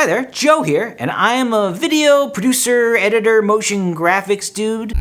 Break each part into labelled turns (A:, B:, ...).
A: Hi there, Joe here, and I am a video producer, editor, motion graphics dude.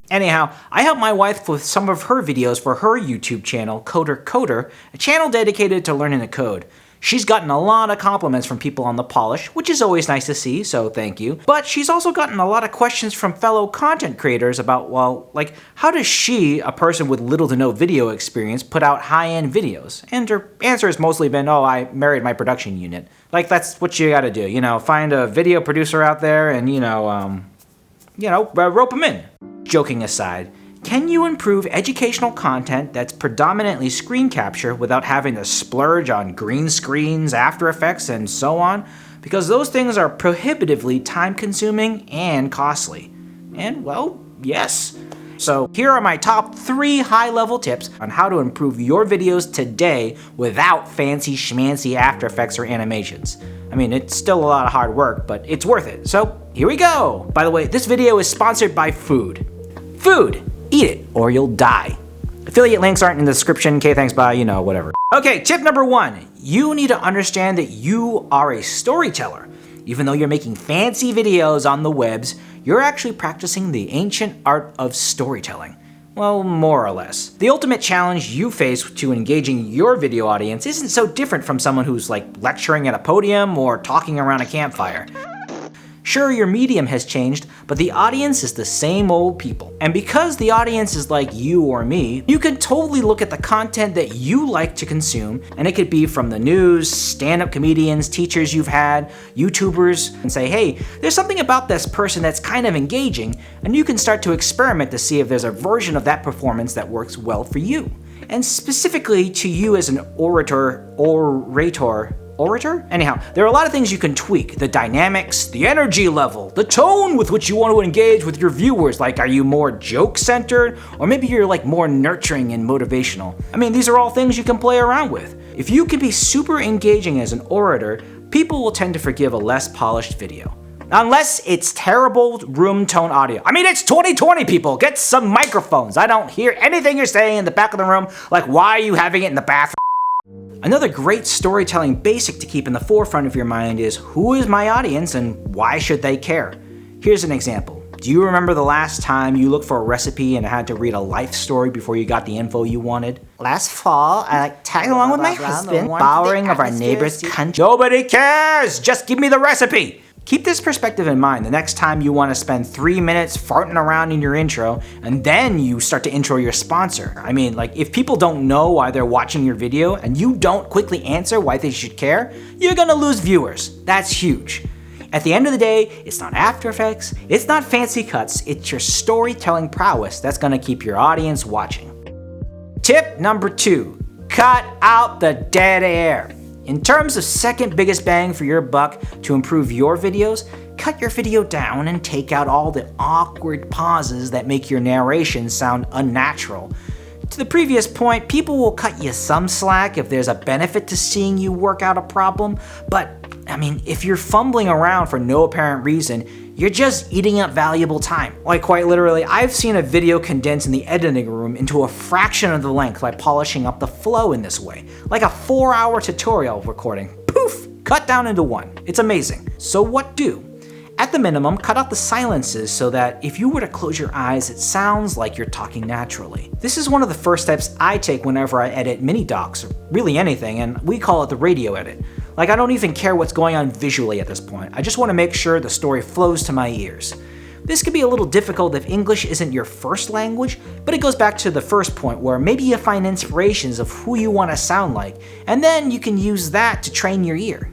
A: Anyhow, I help my wife with some of her videos for her YouTube channel, Coder, a channel dedicated to learning to code. She's gotten a lot of compliments from people on the polish, which is always nice to see, so thank you. But she's also gotten a lot of questions from fellow content creators about, well, like, how does she, a person with little to no video experience, put out high-end videos? And her answer has mostly been, oh, I married my production unit. Like, that's what you gotta do, find a video producer out there and, rope them in. Joking aside, can you improve educational content that's predominantly screen capture without having to splurge on green screens, After Effects, and so on? Because those things are prohibitively time-consuming and costly. And, well, yes. So here are my top 3 high-level tips on how to improve your videos today without fancy schmancy After Effects or animations. I mean, it's still a lot of hard work, but it's worth it. So here we go. By the way, this video is sponsored by food. Food! Eat it, or you'll die. Affiliate links aren't in the description. Okay, thanks, bye, whatever. Okay, tip number 1. You need to understand that you are a storyteller. Even though you're making fancy videos on the webs, you're actually practicing the ancient art of storytelling. Well, more or less. The ultimate challenge you face to engaging your video audience isn't so different from someone who's like lecturing at a podium or talking around a campfire. Sure, your medium has changed, but the audience is the same old people. And because the audience is like you or me, you can totally look at the content that you like to consume, and it could be from the news, stand-up comedians, teachers you've had, YouTubers, and say, hey, there's something about this person that's kind of engaging, and you can start to experiment to see if there's a version of that performance that works well for you. And specifically to you as an orator? Anyhow, there are a lot of things you can tweak. The dynamics, the energy level, the tone with which you want to engage with your viewers. Like, are you more joke-centered? Or maybe you're like more nurturing and motivational. I mean, these are all things you can play around with. If you can be super engaging as an orator, people will tend to forgive a less polished video. Unless it's terrible room tone audio. I mean, it's 2020, people. Get some microphones. I don't hear anything you're saying in the back of the room. Like, why are you having it in the bathroom? Another great storytelling basic to keep in the forefront of your mind is, who is my audience and why should they care? Here's an example. Do you remember the last time you looked for a recipe and had to read a life story before you got the info you wanted? Last fall, I tagged along with my husband, borrowing of our neighbor's country. Nobody cares! Just give me the recipe! Keep this perspective in mind the next time you want to spend 3 minutes farting around in your intro, and then you start to intro your sponsor. I mean, like, if people don't know why they're watching your video, and you don't quickly answer why they should care, you're gonna lose viewers. That's huge. At the end of the day, it's not After Effects, it's not fancy cuts, it's your storytelling prowess that's gonna keep your audience watching. Tip number 2, cut out the dead air. In terms of second biggest bang for your buck to improve your videos, cut your video down and take out all the awkward pauses that make your narration sound unnatural. To the previous point, people will cut you some slack if there's a benefit to seeing you work out a problem, but I mean, if you're fumbling around for no apparent reason, you're just eating up valuable time. Like, quite literally, I've seen a video condense in the editing room into a fraction of the length by polishing up the flow in this way. Like a 4-hour tutorial recording. Poof! Cut down into 1. It's amazing. So what do? At the minimum, cut out the silences so that if you were to close your eyes, it sounds like you're talking naturally. This is one of the first steps I take whenever I edit mini docs, or really anything, and we call it the radio edit. Like, I don't even care what's going on visually at this point. I just want to make sure the story flows to my ears. This could be a little difficult if English isn't your first language, but it goes back to the first point where maybe you find inspirations of who you want to sound like, and then you can use that to train your ear.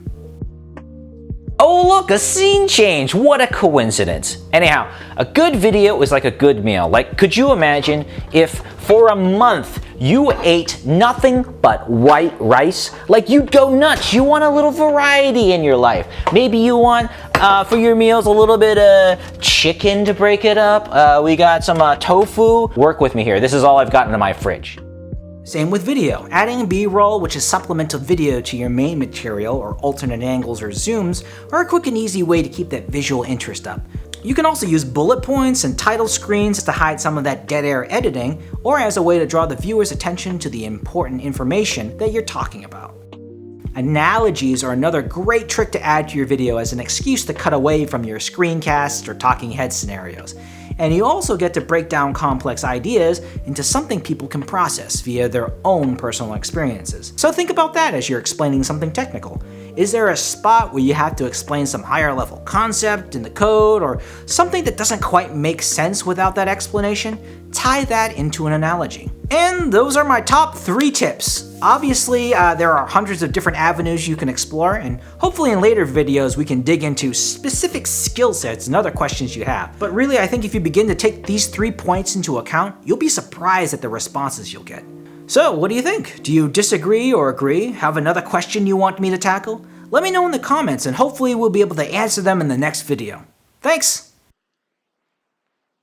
A: Oh look, a scene change! What a coincidence! Anyhow, a good video is like a good meal. Like, could you imagine if for a month you ate nothing but white rice? Like, you'd go nuts. You want a little variety in your life. Maybe you want, for your meals, a little bit of chicken to break it up. We got some tofu. Work with me here. This is all I've got in my fridge. Same with video. Adding B-roll, which is supplemental video to your main material, or alternate angles or zooms, are a quick and easy way to keep that visual interest up. You can also use bullet points and title screens to hide some of that dead air editing, or as a way to draw the viewer's attention to the important information that you're talking about. Analogies are another great trick to add to your video as an excuse to cut away from your screencasts or talking head scenarios. And you also get to break down complex ideas into something people can process via their own personal experiences. So think about that as you're explaining something technical. Is there a spot where you have to explain some higher level concept in the code or something that doesn't quite make sense without that explanation? Tie that into an analogy. And those are my top 3 tips. Obviously, there are hundreds of different avenues you can explore, and hopefully in later videos we can dig into specific skill sets and other questions you have. But really, I think if you begin to take these 3 points into account, you'll be surprised at the responses you'll get. So, what do you think? Do you disagree or agree? Have another question you want me to tackle? Let me know in the comments, and hopefully we'll be able to answer them in the next video. Thanks!